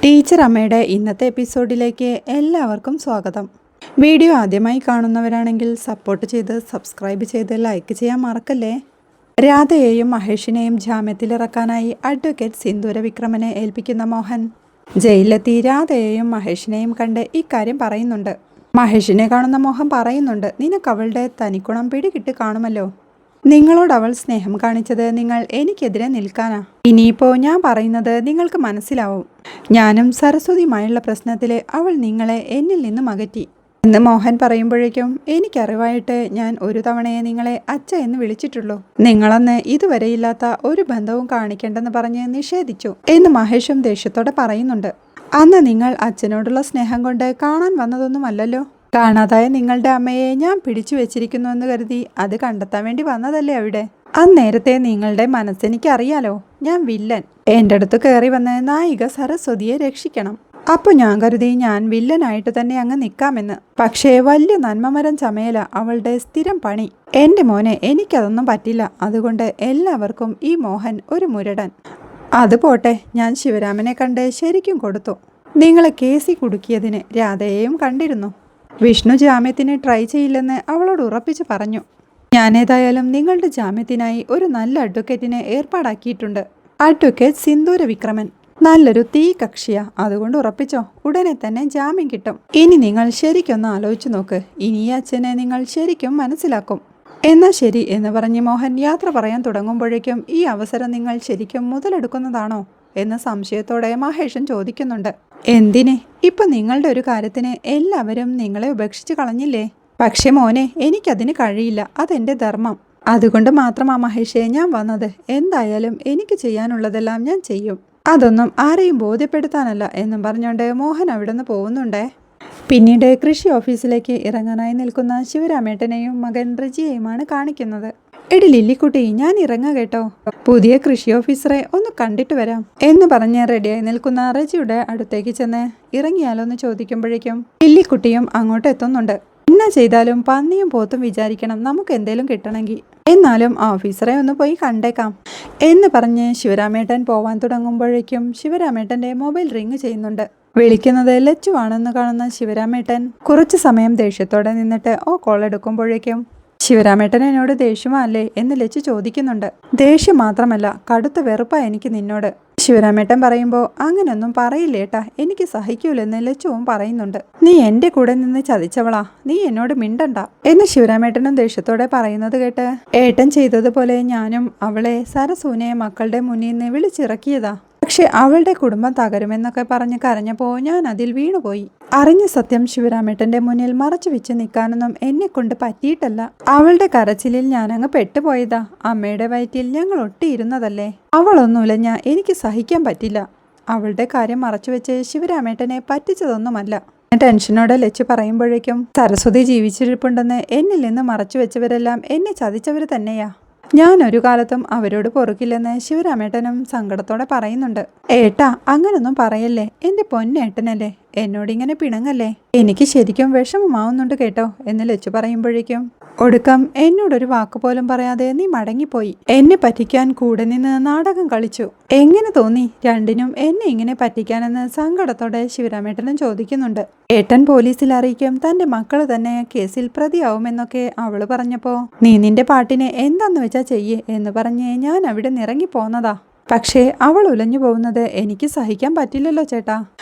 Teacher അമ്മയുടെ ഇന്നത്തെ എപ്പിസോഡിലേക്ക് എല്ലാവർക്കും സ്വാഗതം. വീഡിയോ ആദ്യമായി കാണുന്നവരാണെങ്കിൽ സപ്പോർട്ട് ചെയ്ത് സബ്സ്ക്രൈബ് ചെയ്ത് ലൈക്ക് ചെയ്യാൻ മറക്കല്ലേ. രാധയെയും മഹേഷിനെയും ജാമ്യത്തിലിറക്കാനായി അഡ്വക്കേറ്റ് സിന്ദൂര വിക്രമനെ ഏൽപ്പിക്കുന്ന മോഹൻ ജയിലിലെത്തി രാധയെയും മഹേഷിനെയും കണ്ട് ഇക്കാര്യം പറയുന്നുണ്ട്. മഹേഷിനെ കാണുന്ന മോഹൻ പറയുന്നുണ്ട്, നിനക്ക് അവളുടെ തനിക്കുണം പിടികിട്ട് കാണുമല്ലോ. നിങ്ങളോട് അവൾ സ്നേഹം കാണിച്ചത് നിങ്ങൾ എനിക്കെതിരെ നിൽക്കാനാ. ഇനിയിപ്പോൾ ഞാൻ പറയുന്നത് നിങ്ങൾക്ക് മനസ്സിലാവും. ഞാനും സരസ്വതിയുമായുള്ള പ്രശ്നത്തിൽ അവൾ നിങ്ങളെ എന്നിൽ നിന്നും അകറ്റി എന്ന് മോഹൻ പറയുമ്പോഴേക്കും, എനിക്കറിവായിട്ട് ഞാൻ ഒരു തവണയെ നിങ്ങളെ അച്ഛ എന്ന് വിളിച്ചിട്ടുള്ളൂ. നിങ്ങളന്ന് ഇതുവരെയില്ലാത്ത ഒരു ബന്ധവും കാണിക്കേണ്ടെന്ന് പറഞ്ഞ് നിഷേധിച്ചു എന്ന് മഹേഷും ദേഷ്യത്തോടെ പറയുന്നുണ്ട്. അന്ന് നിങ്ങൾ അച്ഛനോടുള്ള സ്നേഹം കൊണ്ട് കാണാൻ വന്നതൊന്നുമല്ലല്ലോ. കാണാതായ നിങ്ങളുടെ അമ്മയെ ഞാൻ പിടിച്ചു വെച്ചിരിക്കുന്നു എന്ന് കരുതി അത് കണ്ടെത്താൻ വേണ്ടി വന്നതല്ലേ അവിടെ. അന്നേരത്തെ നിങ്ങളുടെ മനസ്സെനിക്കറിയാലോ. ഞാൻ വില്ലൻ. എൻ്റെ അടുത്ത് കയറി വന്ന് നായിക സരസ്വതിയെ രക്ഷിക്കണം. അപ്പോൾ ഞാൻ കരുതി ഞാൻ വില്ലനായിട്ട് തന്നെ അങ്ങ് നിൽക്കാമെന്ന്. പക്ഷേ വലിയ നന്മമരം ചമയല അവളുടെ സ്ഥിരം പണി. എൻ്റെ മോനെ, എനിക്കതൊന്നും പറ്റില്ല. അതുകൊണ്ട് എല്ലാവർക്കും ഈ മോഹൻ ഒരു മുരടൻ. അത് പോട്ടെ, ഞാൻ ശിവരാമനെ കണ്ട് ശരിക്കും കൊടുത്തു. നിങ്ങളെ കേസി കുടുക്കിയതിന് രാധയെയും കണ്ടിരുന്നു. വിഷ്ണു ജാമ്യത്തിന് ട്രൈ ചെയ്യില്ലെന്ന് അവളോട് ഉറപ്പിച്ചു പറഞ്ഞു. ഞാനേതായാലും നിങ്ങളുടെ ജാമ്യത്തിനായി ഒരു നല്ല അഡ്വക്കേറ്റിനെ ഏർപ്പാടാക്കിയിട്ടുണ്ട്. അഡ്വക്കേറ്റ് സിന്ദൂര വിക്രമൻ നല്ലൊരു തീ കക്ഷിയാ. അതുകൊണ്ട് ഉറപ്പിച്ചോ, ഉടനെ തന്നെ ജാമ്യം കിട്ടും. ഇനി നിങ്ങൾ ശരിക്കൊന്ന് ആലോചിച്ചു നോക്ക്. ഇനി ഈ അച്ഛനെ നിങ്ങൾ ശരിക്കും മനസ്സിലാക്കും. എന്നാ ശരി എന്ന് പറഞ്ഞ് മോഹൻ യാത്ര പറയാൻ തുടങ്ങുമ്പോഴേക്കും, ഈ അവസരം നിങ്ങൾ ശരിക്കും മുതലെടുക്കുന്നതാണോ എന്ന സംശയത്തോടെ മഹേഷൻ ചോദിക്കുന്നുണ്ട്. എന്തിനെ? ഇപ്പൊ നിങ്ങളുടെ ഒരു കാര്യത്തിന് എല്ലാവരും നിങ്ങളെ ഉപേക്ഷിച്ച് കളഞ്ഞില്ലേ. പക്ഷെ മോനെ, എനിക്കതിന് കഴിയില്ല. അതെന്റെ ധർമ്മം. അതുകൊണ്ട് മാത്രമാ മഹേഷേ ഞാൻ വന്നത്. എന്തായാലും എനിക്ക് ചെയ്യാനുള്ളതെല്ലാം ഞാൻ ചെയ്യും. അതൊന്നും ആരെയും ബോധ്യപ്പെടുത്താനല്ല എന്നും പറഞ്ഞുകൊണ്ട് മോഹൻ അവിടെ നിന്ന് പോകുന്നുണ്ടേ. പിന്നീട് കൃഷി ഓഫീസിലേക്ക് ഇറങ്ങാനായി നിൽക്കുന്ന ശിവരാമേട്ടനെയും മകൻ റജിയെയുമാണ് കാണിക്കുന്നത്. എടി ലില്ലിക്കുട്ടി, ഞാൻ ഇറങ്ങാ കേട്ടോ. പുതിയ കൃഷി ഓഫീസറെ ഒന്ന് കണ്ടിട്ട് വരാം എന്ന് പറഞ്ഞ് റെഡിയായി നിൽക്കുന്ന റജിയുടെ അടുത്തേക്ക് ചെന്ന് ഇറങ്ങിയാലോ എന്ന് ചോദിക്കുമ്പോഴേക്കും ലില്ലിക്കുട്ടിയും അങ്ങോട്ട് എത്തുന്നുണ്ട്. എന്നാ ചെയ്താലും പന്നിയും പോത്തും വിചാരിക്കണം നമുക്ക് എന്തേലും കിട്ടണമെങ്കിൽ. എന്നാലും ഓഫീസറെ ഒന്ന് പോയി കണ്ടേക്കാം എന്ന് പറഞ്ഞ് ശിവരാമേട്ടൻ പോവാൻ തുടങ്ങുമ്പോഴേക്കും ശിവരാമേട്ടന്റെ മൊബൈൽ റിങ് ചെയ്യുന്നുണ്ട്. വിളിക്കുന്നത് ലച്ചു ആണെന്ന് കാണുന്ന ശിവരാമേട്ടൻ കുറച്ചു സമയം ദേഷ്യത്തോടെ നിന്നിട്ട് കോൾ എടുക്കുമ്പോഴേക്കും, ശിവരാമേട്ടൻ എന്നോട് ദേഷ്യമല്ലേ എന്ന് ലച്ചു ചോദിക്കുന്നുണ്ട്. ദേഷ്യം മാത്രമല്ല, കടുത്ത വെറുപ്പാ എനിക്ക് നിന്നോട്. ശിവരാമേട്ടൻ പറയുമ്പോൾ, അങ്ങനൊന്നും പറയില്ലേട്ടാ, എനിക്ക് സഹിക്കൂലെന്ന് ലച്ചുവും പറയുന്നുണ്ട്. നീ എൻ്റെ കൂടെ നിന്ന് ചതിച്ചവളാ, നീ എന്നോട് മിണ്ടണ്ട എന്ന് ശിവരാമേട്ടനും ദേഷ്യത്തോടെ പറയുന്നത് കേട്ട്, ഏട്ടൻ ചെയ്തതുപോലെ ഞാനും അവളെ സരസൂനെ മക്കളുടെ മുന്നിൽ നിന്ന് വിളിച്ചിറക്കിയതാ. പക്ഷെ അവളുടെ കുടുംബം തകരുമെന്നൊക്കെ പറഞ്ഞ് കരഞ്ഞപ്പോൾ ഞാൻ അതിൽ വീണുപോയി. അറിഞ്ഞ സത്യം ശിവരാമേട്ടന്റെ മുന്നിൽ മറച്ചു വെച്ച് നിൽക്കാനൊന്നും എന്നെ കൊണ്ട് പറ്റിയിട്ടല്ല. അവളുടെ കരച്ചിലിൽ ഞാനങ്ങ് പെട്ടുപോയതാ. അമ്മയുടെ വയറ്റിൽ ഞങ്ങൾ ഒട്ടിയിരുന്നതല്ലേ. അവളൊന്നുമില്ല, എനിക്ക് സഹിക്കാൻ പറ്റില്ല. അവളുടെ കാര്യം മറച്ചു വെച്ച് ശിവരാമേട്ടനെ പറ്റിച്ചതൊന്നുമല്ല. ടെൻഷനോടെ ലച്ചു പറയുമ്പോഴേക്കും, സരസ്വതി ജീവിച്ചിരിപ്പുണ്ടെന്ന് എന്നിൽ നിന്ന് മറച്ചു വെച്ചവരെല്ലാം എന്നെ ചതിച്ചവർ തന്നെയാ. ഞാൻ ഒരു കാലത്തും അവരോട് പൊറുക്കില്ലെന്ന് ശിവരാമേട്ടനും സങ്കടത്തോടെ പറയുന്നുണ്ട്. ഏട്ടാ, അങ്ങനൊന്നും പറയല്ലേ. എൻ്റെ പൊന്നേട്ടനല്ലേ, എന്നോടിങ്ങനെ പിണങ്ങല്ലേ. എനിക്ക് ശരിക്കും വിഷമമാവുന്നുണ്ട് കേട്ടോ എന്ന് ലച്ചു പറയുമ്പോഴേക്കും, ഒടുക്കം എന്നോടൊരു വാക്കുപോലും പറയാതെ നീ മടങ്ങിപ്പോയി. എന്നെ പറ്റിക്കാൻ കൂടെ നിന്ന് നാടകം കളിച്ചു. എങ്ങനെ തോന്നി രണ്ടിനും എന്നെ ഇങ്ങനെ പറ്റിക്കാനെന്ന് സങ്കടത്തോടെ ശിവരാമേട്ടനും ചോദിക്കുന്നുണ്ട്. ഏട്ടൻ പോലീസിൽ അറിയിക്കും, തന്റെ മക്കള് തന്നെ കേസിൽ പ്രതിയാവുമെന്നൊക്കെ അവള് പറഞ്ഞപ്പോ, നീ നിന്റെ പാട്ടിനെ എന്താന്ന് വെച്ചാ ചെയ്യേ എന്ന് പറഞ്ഞ് ഞാൻ അവിടെ നിറങ്ങി പോന്നതാ. പക്ഷേ അവൾ ഉലഞ്ഞു പോകുന്നത് എനിക്ക് സഹിക്കാൻ പറ്റില്ലല്ലോ ചേട്ടാ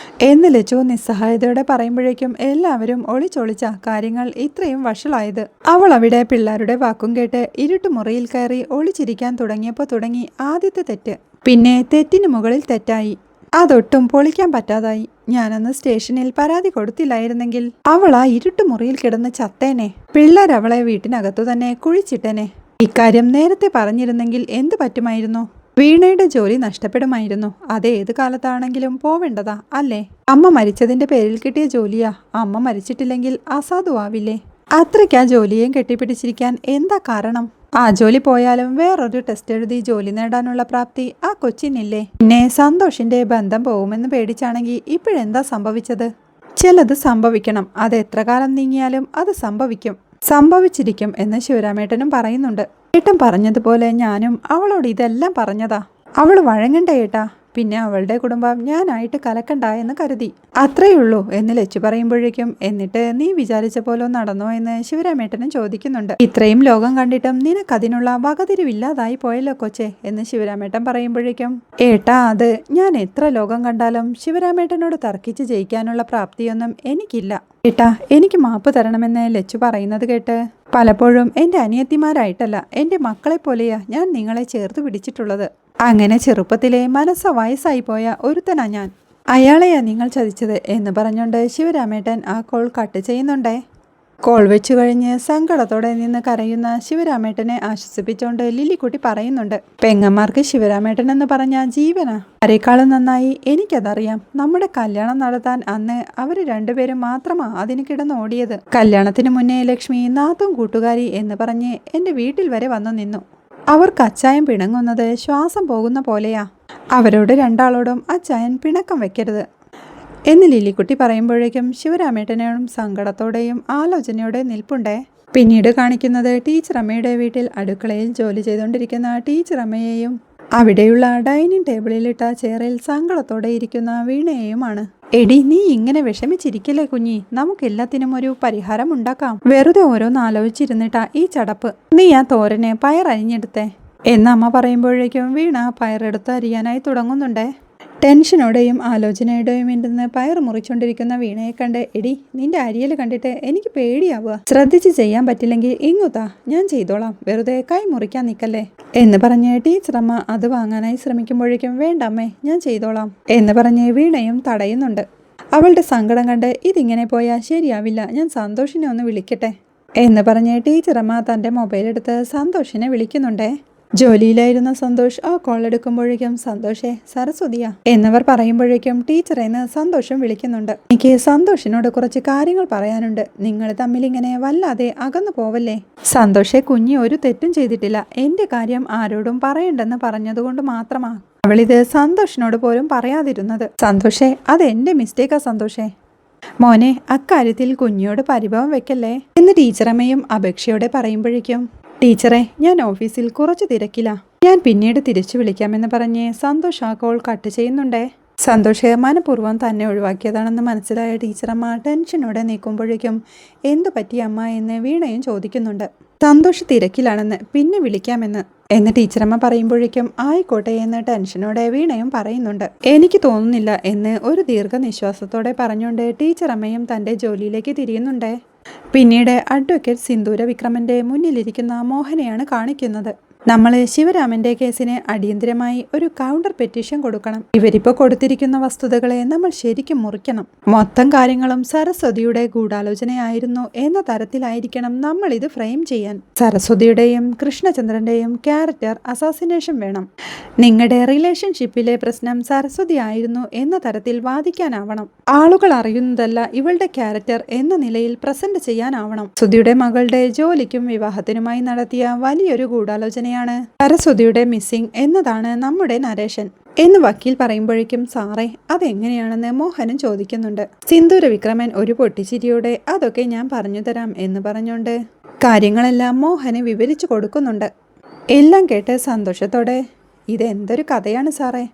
എന്ന് ലച്ചു നിസ്സഹായതയോടെ പറയുമ്പോഴേക്കും എല്ലാവരും ഒളിച്ചൊളിച്ച കാര്യങ്ങൾ ഇത്രയും വഷളായത്. അവൾ അവിടെ പിള്ളേരുടെ വാക്കും കേട്ട് ഇരുട്ടുമുറിയിൽ കയറി ഒളിച്ചിരിക്കാൻ തുടങ്ങിയപ്പോൾ തുടങ്ങി ആദ്യത്തെ തെറ്റ്. പിന്നെ തെറ്റിന് മുകളിൽ തെറ്റായി. അതൊട്ടും പൊളിക്കാൻ പറ്റാതായി. ഞാനന്ന് സ്റ്റേഷനിൽ പരാതി കൊടുത്തില്ലായിരുന്നെങ്കിൽ അവൾ ആ ഇരുട്ടുമുറിയിൽ കിടന്ന് ചത്തേനെ. പിള്ളേരവളെ വീട്ടിനകത്തു തന്നെ കുഴിച്ചിട്ടനെ. ഇക്കാര്യം നേരത്തെ പറഞ്ഞിരുന്നെങ്കിൽ എന്ത് പറ്റുമായിരുന്നു? വീണയുടെ ജോലി നഷ്ടപ്പെടുമായിരുന്നു. അത് ഏത് കാലത്താണെങ്കിലും പോവേണ്ടതാ അല്ലേ. അമ്മ മരിച്ചതിന്റെ പേരിൽ കിട്ടിയ ജോലിയാ. അമ്മ മരിച്ചിട്ടില്ലെങ്കിൽ അസാധുവാവില്ലേ. അത്രയ്ക്ക് ആ ജോലിയേയും കെട്ടിപ്പിടിച്ചിരിക്കാൻ എന്താ കാരണം? ആ ജോലി പോയാലും വേറൊരു ടെസ്റ്റ് എഴുതി ജോലി നേടാനുള്ള പ്രാപ്തി ആ കൊച്ചിനില്ലേ. പിന്നെ സന്തോഷിന്റെ ബന്ധം പോകുമെന്ന് പേടിച്ചാണെങ്കിൽ ഇപ്പോഴെന്താ സംഭവിച്ചത്? ചിലത് സംഭവിക്കണം. അത് എത്ര കാലം നീങ്ങിയാലും അത് സംഭവിക്കും. സംഭവിച്ചിരിക്കും എന്ന് ശിവരാമേട്ടനും പറയുന്നുണ്ട്. ഏട്ടൻ പറഞ്ഞതുപോലെ ഞാനും അവളോട് ഇതെല്ലാം പറഞ്ഞതാ. അവൾ വഴങ്ങണ്ട ഏട്ടാ. പിന്നെ അവളുടെ കുടുംബം ഞാനായിട്ട് കലക്കണ്ട എന്ന് കരുതി. അത്രയുള്ളൂ എന്ന് ലച്ചു പറയുമ്പോഴേക്കും എന്നിട്ട് നീ വിചാരിച്ച പോലെ നടന്നോ എന്ന് ശിവരാമേട്ടനും ചോദിക്കുന്നുണ്ട്. ഇത്രയും ലോകം കണ്ടിട്ടും നിനക്കതിനുള്ള വകതിരിവില്ലാതായി പോയല്ലോ കൊച്ചേ എന്ന് ശിവരാമേട്ടൻ പറയുമ്പോഴേക്കും ഏട്ടാ, അത് ഞാൻ എത്ര ലോകം കണ്ടാലും ശിവരാമേട്ടനോട് തർക്കിച്ച് ജയിക്കാനുള്ള പ്രാപ്തിയൊന്നും എനിക്കില്ല ഏട്ടാ. എനിക്ക് മാപ്പ് തരണമെന്ന് ലച്ചു പറയുന്നത് കേട്ട് പലപ്പോഴും എൻ്റെ അനിയത്തിമാരായിട്ടല്ല എൻ്റെ മക്കളെ പോലെയാ ഞാൻ നിങ്ങളെ ചേർത്ത് പിടിച്ചിട്ടുള്ളത്. അങ്ങനെ ചെറുപ്പത്തിലെ വയസ്സായി പോയ ഒരുത്തനാ ഞാൻ. അയാളെയാ നിങ്ങൾ ചതിച്ചത് എന്ന് പറഞ്ഞുകൊണ്ട് ശിവരാമേട്ടൻ ആ കോൾ കട്ട് ചെയ്യുന്നുണ്ടേ. കോൾ വെച്ചു കഴിഞ്ഞ് സങ്കടത്തോടെ നിന്ന് കരയുന്ന ശിവരാമേട്ടനെ ആശ്വസിപ്പിച്ചുകൊണ്ട് ലില്ലിക്കുട്ടി പറയുന്നുണ്ട്, പെങ്ങന്മാർക്ക് ശിവരാമേട്ടൻ എന്ന് പറഞ്ഞ ജീവനാ. ആരെക്കാളും നന്നായി എനിക്കതറിയാം. നമ്മുടെ കല്യാണം നടത്താൻ അന്ന് അവർ രണ്ടുപേരും മാത്രമാ അതിന് കിടന്നോടിയത്. കല്യാണത്തിന് മുന്നേ ലക്ഷ്മി നാത്തും കൂട്ടുകാരി എന്ന് പറഞ്ഞ് എൻ്റെ വീട്ടിൽ വരെ വന്നു നിന്നു. അവർക്ക് അച്ചായൻ പിണങ്ങുന്നത് ശ്വാസം പോകുന്ന പോലെയാ. അവരോട് രണ്ടാളോടും അച്ചായൻ പിണക്കം വെക്കരുത് എന്ന് ലില്ലിക്കുട്ടി പറയുമ്പോഴേക്കും ശിവരാമേട്ടനോടും സങ്കടത്തോടെയും ആലോചനയോടെ നിൽപ്പുണ്ടേ. പിന്നീട് കാണിക്കുന്നത് ടീച്ചർ അമ്മയുടെ വീട്ടിൽ അടുക്കളയിൽ ജോലി ചെയ്തുകൊണ്ടിരിക്കുന്ന ടീച്ചർ അമ്മയെയും അവിടെയുള്ള ഡൈനിങ് ടേബിളിലിട്ട ചെയറിൽ സങ്കടത്തോടെ ഇരിക്കുന്ന വീണയെയുമാണ്. എടി, നീ ഇങ്ങനെ വിഷമിച്ചിരിക്കല്ലേ കുഞ്ഞി, നമുക്കെല്ലാത്തിനും ഒരു പരിഹാരം ഉണ്ടാക്കാം. വെറുതെ ഓരോന്ന് ആലോചിച്ചിരുന്നിട്ടാ ഈ ചടപ്പ്. നീ ആ തോരനെ പയറരിഞ്ഞെടുത്തേ എന്ന് അമ്മ പറയുമ്പോഴേക്കും വീണ പയറെടുത്ത് അരിയാനായി തുടങ്ങുന്നുണ്ടേ. ടെൻഷനോടെയും ആലോചനയുടെയും ഇരുന്ന് പയർ മുറിച്ചുകൊണ്ടിരിക്കുന്ന വീണയെ കണ്ട് എടി, നിന്റെ അരിയൽ കണ്ടിട്ട് എനിക്ക് പേടിയാവുക. ശ്രദ്ധിച്ച് ചെയ്യാൻ പറ്റില്ലെങ്കിൽ ഇങ്ങുതാ, ഞാൻ ചെയ്തോളാം, വെറുതെ കൈ മുറിക്കാൻ നിൽക്കല്ലേ എന്ന് പറഞ്ഞ് ടീച്ചറമ്മ അത് വാങ്ങാനായി ശ്രമിക്കുമ്പോഴേക്കും വേണ്ടമ്മേ, ഞാൻ ചെയ്തോളാം എന്ന് പറഞ്ഞ് വീണയും തടയുന്നുണ്ട്. അവളുടെ സങ്കടം കണ്ട് ഇതിങ്ങനെ പോയാൽ ശരിയാവില്ല, ഞാൻ സന്തോഷിനെ ഒന്ന് വിളിക്കട്ടെ എന്ന് പറഞ്ഞ് ടീച്ചറമ്മ തൻ്റെ മൊബൈലെടുത്ത് സന്തോഷിനെ വിളിക്കുന്നുണ്ടേ. ജോലിയിലായിരുന്ന സന്തോഷ് ആ കോൾ എടുക്കുമ്പോഴേക്കും സന്തോഷേ, സരസ്വതിയാ എന്നവർ പറയുമ്പോഴേക്കും ടീച്ചറേന്ന് സന്തോഷം വിളിക്കുന്നുണ്ട്. എനിക്ക് സന്തോഷിനോട് കുറച്ച് കാര്യങ്ങൾ പറയാനുണ്ട്. നിങ്ങൾ തമ്മിലിങ്ങനെ വല്ലാതെ അകന്നു പോവല്ലേ. സന്തോഷെ, കുഞ്ഞി ഒരു തെറ്റും ചെയ്തിട്ടില്ല. എൻ്റെ കാര്യം ആരോടും പറയണ്ടെന്ന് പറഞ്ഞതുകൊണ്ട് മാത്രമാ അവളിത് സന്തോഷിനോട് പോലും പറയാതിരുന്നത്. സന്തോഷേ, അത് എൻ്റെ മിസ്റ്റേക്കാ സന്തോഷേ. മോനെ, അക്കാര്യത്തിൽ കുഞ്ഞിയോട് പരിഭവം വെക്കല്ലേ എന്ന് ടീച്ചറമ്മയും അപേക്ഷയോടെ പറയുമ്പോഴേക്കും ടീച്ചറെ, ഞാൻ ഓഫീസിൽ കുറച്ച് തിരക്കില്ല, ഞാൻ പിന്നീട് തിരിച്ചു വിളിക്കാമെന്ന് പറഞ്ഞ് സന്തോഷ് ആ കോൾ കട്ട് ചെയ്യുന്നുണ്ടേ. സന്തോഷ് മനഃപൂർവ്വം തന്നെ ഒഴിവാക്കിയതാണെന്ന് മനസ്സിലായ ടീച്ചറമ്മ ടെൻഷനോടെ നീക്കുമ്പോഴേക്കും എന്തു പറ്റി അമ്മ എന്ന് വീണയും ചോദിക്കുന്നുണ്ട്. സന്തോഷ് തിരക്കിലാണെന്ന്, പിന്നെ വിളിക്കാമെന്ന് എന്ന് ടീച്ചറമ്മ പറയുമ്പോഴേക്കും ആയിക്കോട്ടെ എന്ന് ടെൻഷനോടെ വീണയും പറയുന്നുണ്ട്. എനിക്ക് തോന്നുന്നില്ല എന്ന് ഒരു ദീർഘനിശ്വാസത്തോടെ പറഞ്ഞുകൊണ്ട് ടീച്ചറമ്മയും തൻ്റെ ജോലിയിലേക്ക് തിരിയുന്നുണ്ടേ. പിന്നീട് അഡ്വക്കേറ്റ് സിന്ദൂര വിക്രമന്റെ മുന്നിലിരിക്കുന്ന മോഹനെയാണ് കാണിക്കുന്നത്. നമ്മൾ ശിവരാമന്റെ കേസിന് അടിയന്തരമായി ഒരു കൗണ്ടർ പെറ്റീഷൻ കൊടുക്കണം. ഇവരിപ്പോൾ കൊടുത്തിരിക്കുന്ന വസ്തുതകളെ നമ്മൾ ശരിക്കും മുറിക്കണം. മൊത്തം കാര്യങ്ങളും സരസ്വതിയുടെ ഗൂഢാലോചനയായിരുന്നു എന്ന തരത്തിലായിരിക്കണം നമ്മൾ ഇത് ഫ്രെയിം ചെയ്യാൻ. സരസ്വതിയുടെയും കൃഷ്ണചന്ദ്രന്റെയും ക്യാരക്ടർ അസാസിനേഷൻ വേണം. നിങ്ങളുടെ റിലേഷൻഷിപ്പിലെ പ്രശ്നം സരസ്വതി ആയിരുന്നു എന്ന തരത്തിൽ വാദിക്കാനാവണം. ആളുകൾ അറിയുന്നതല്ല ഇവളുടെ ക്യാരക്ടർ എന്ന നിലയിൽ പ്രസന്റ് ചെയ്യാനാവണം. സരസ്വതിയുടെ മകളുടെ ജോലിക്കും വിവാഹത്തിനുമായി നടത്തിയ വലിയൊരു ഗൂഢാലോചനയാണ് സരസ്വതിയുടെ മിസ്സിംഗ് എന്നതാണ് നമ്മുടെ നരേഷൻ എന്ന് വക്കീൽ പറയുമ്പോഴേക്കും സാറേ, അതെങ്ങനെയാണെന്ന് മോഹനും ചോദിക്കുന്നുണ്ട്. സിന്ദൂര വിക്രമൻ ഒരു പൊട്ടിച്ചിരിയോടെ അതൊക്കെ ഞാൻ പറഞ്ഞു തരാം എന്ന് പറഞ്ഞുകൊണ്ട് കാര്യങ്ങളെല്ലാം മോഹന് വിവരിച്ചു കൊടുക്കുന്നുണ്ട്. എല്ലാം കേട്ട് സന്തോഷത്തോടെ ഇതെന്തൊരു കഥയാണ് സാറേ,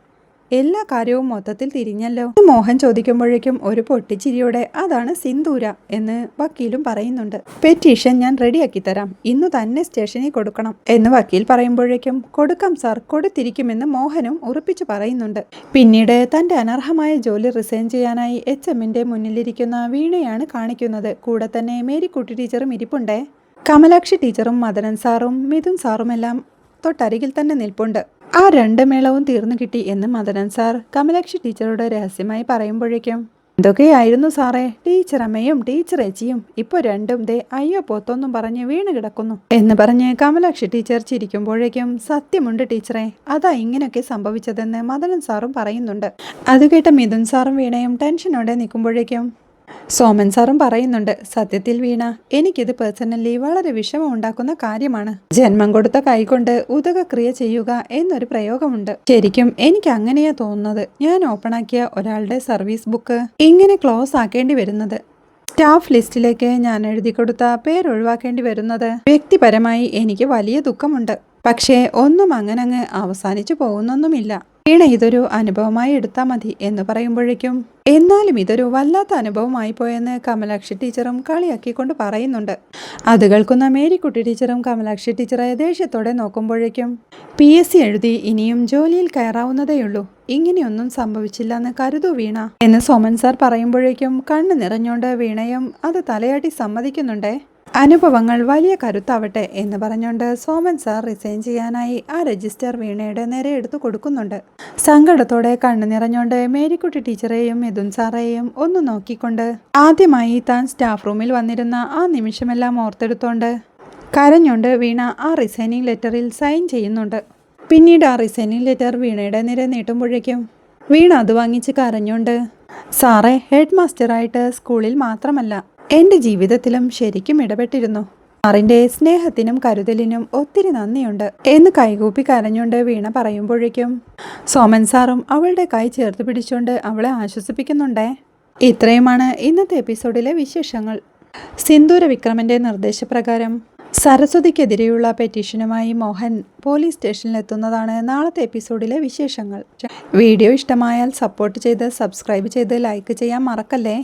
എല്ലാ കാര്യവും മൊത്തത്തിൽ തിരിഞ്ഞല്ലോ മോഹൻ ചോദിക്കുമ്പോഴേക്കും ഒരു പൊട്ടിച്ചിരിയോടെ അതാണ് സിന്ദൂര എന്ന് വക്കീലും പറയുന്നുണ്ട്. പെറ്റീഷൻ ഞാൻ റെഡിയാക്കി തരാം, ഇന്നു തന്നെ സ്റ്റേഷനിൽ കൊടുക്കണം എന്ന് വക്കീൽ പറയുമ്പോഴേക്കും കൊടുക്കാം സാർ, കൊടുത്തിരിക്കുമെന്ന് മോഹനും ഉറപ്പിച്ചു പറയുന്നുണ്ട്. പിന്നീട് തന്റെ അനർഹമായ ജോലി റിസൈൻ ചെയ്യാനായി HMന്റെ മുന്നിലിരിക്കുന്ന വീണയാണ് കാണിക്കുന്നത്. കൂടെ തന്നെ മേരിക്കുട്ടി ടീച്ചറും ഇരിപ്പുണ്ടേ. കമലാക്ഷി ടീച്ചറും മദനൻ സാറും മിഥുൻ സാറുമെല്ലാം തൊട്ടരികിൽ തന്നെ നിൽപ്പുണ്ട്. ആ രണ്ട് മേളവും തീർന്നു കിട്ടി എന്ന് മദനൻ സാർ കമലാക്ഷി ടീച്ചറോട് രഹസ്യമായി പറയുമ്പോഴേക്കും എന്തൊക്കെയായിരുന്നു സാറേ, ടീച്ചറമ്മയും ടീച്ചറേച്ചിയും ഇപ്പോൾ രണ്ടും ദേ അയ്യോ പോത്തൊന്നും പറഞ്ഞ് വീണ് കിടക്കുന്നു എന്ന് പറഞ്ഞ് കമലാക്ഷി ടീച്ചർ ചിരിക്കുമ്പോഴേക്കും സത്യമുണ്ട് ടീച്ചറെ, അതാ ഇങ്ങനെയൊക്കെ സംഭവിച്ചതെന്ന് മദനൻ സാറും പറയുന്നുണ്ട്. അത് കേട്ട മിഥുൻ സാറും വീണയും ടെൻഷനോടെ നിൽക്കുമ്പോഴേക്കും സോമൻ സാറും പറയുന്നുണ്ട്, സത്യത്തിൽ വീണ, എനിക്കിത് പേഴ്സണലി വളരെ വിഷമം ഉണ്ടാക്കുന്ന കാര്യമാണ്. ജന്മം കൊടുത്ത കൈകൊണ്ട് ഉദകക്രിയ ചെയ്യുക എന്നൊരു പ്രയോഗമുണ്ട്. ശരിക്കും എനിക്ക് അങ്ങനെയാ തോന്നുന്നത്. ഞാൻ ഓപ്പണാക്കിയ ഒരാളുടെ സർവീസ് ബുക്ക് ഇങ്ങനെ ക്ലോസ് ആക്കേണ്ടി വരുന്നത്, സ്റ്റാഫ് ലിസ്റ്റിലേക്ക് ഞാൻ എഴുതി കൊടുത്ത പേരൊഴിവാക്കേണ്ടി വരുന്നത് വ്യക്തിപരമായി എനിക്ക് വലിയ ദുഃഖമുണ്ട്. പക്ഷേ ഒന്നും അങ്ങനങ്ങ് അവസാനിച്ചു പോകുന്നൊന്നുമില്ല. വീണ ഇതൊരു അനുഭവമായി എടുത്താൽ മതി എന്ന് പറയുമ്പോഴേക്കും എന്നാലും ഇതൊരു വല്ലാത്ത അനുഭവമായി പോയെന്ന് കമലാക്ഷി ടീച്ചറും കളിയാക്കിക്കൊണ്ട് പറയുന്നുണ്ട്. അത് കേൾക്കുന്ന മേരിക്കുട്ടി ടീച്ചറും കമലാക്ഷി ടീച്ചറെ ദേഷ്യത്തോടെ നോക്കുമ്പോഴേക്കും PSC എഴുതി ഇനിയും ജോലിയിൽ കയറാവുന്നതേയുള്ളൂ, ഇങ്ങനെയൊന്നും സംഭവിച്ചില്ലെന്ന് കരുതൂ വീണ എന്ന് സോമൻ സാർ പറയുമ്പോഴേക്കും കണ്ണ് നിറഞ്ഞുകൊണ്ട് വീണയും അത് തലയാട്ടി സമ്മതിക്കുന്നുണ്ടേ. അനുഭവങ്ങൾ വലിയ കരുത്താവട്ടെ എന്ന് പറഞ്ഞുകൊണ്ട് സോമൻ സാർ റിസൈൻ ചെയ്യാനായി ആ രജിസ്റ്റർ വീണയുടെ നേരെ എടുത്തു കൊടുക്കുന്നുണ്ട്. സങ്കടത്തോടെ കണ്ണു നിറഞ്ഞുകൊണ്ട് മേരിക്കുട്ടി ടീച്ചറെയും മിഥുൻ സാറേയും ഒന്ന് നോക്കിക്കൊണ്ട് ആദ്യമായി താൻ സ്റ്റാഫ് റൂമിൽ വന്നിരുന്ന ആ നിമിഷമെല്ലാം ഓർത്തെടുത്തോണ്ട് കരഞ്ഞുകൊണ്ട് വീണ ആ റിസൈനിങ് ലെറ്ററിൽ സൈൻ ചെയ്യുന്നുണ്ട്. പിന്നീട് ആ റിസൈനിങ് ലെറ്റർ വീണയുടെ നേരെ നീട്ടുമ്പോഴേക്കും വീണ അത് വാങ്ങിച്ച് കരഞ്ഞുകൊണ്ട്, സാറേ, ഹെഡ് മാസ്റ്ററായിട്ട് സ്കൂളിൽ മാത്രമല്ല എൻ്റെ ജീവിതത്തിലും ശരിക്കും ഇടപെട്ടിരുന്നു. സാറിൻ്റെ സ്നേഹത്തിനും കരുതലിനും ഒത്തിരി നന്ദിയുണ്ട് എന്ന് കൈകൂപ്പി കരഞ്ഞുകൊണ്ട് വീണ പറയുമ്പോഴേക്കും സോമൻ സാറും അവളുടെ കൈ ചേർത്ത് പിടിച്ചുകൊണ്ട് അവളെ ആശ്വസിപ്പിക്കുന്നുണ്ടേ. ഇത്രയുമാണ് ഇന്നത്തെ എപ്പിസോഡിലെ വിശേഷങ്ങൾ. സിന്ദൂര വിക്രമൻ്റെ നിർദ്ദേശപ്രകാരം സരസ്വതിക്കെതിരെയുള്ള പെറ്റീഷനുമായി മോഹൻ പോലീസ് സ്റ്റേഷനിലെത്തുന്നതാണ് നാളത്തെ എപ്പിസോഡിലെ വിശേഷങ്ങൾ. വീഡിയോ ഇഷ്ടമായാൽ സപ്പോർട്ട് ചെയ്ത് സബ്സ്ക്രൈബ് ചെയ്ത് ലൈക്ക് ചെയ്യാൻ മറക്കല്ലേ.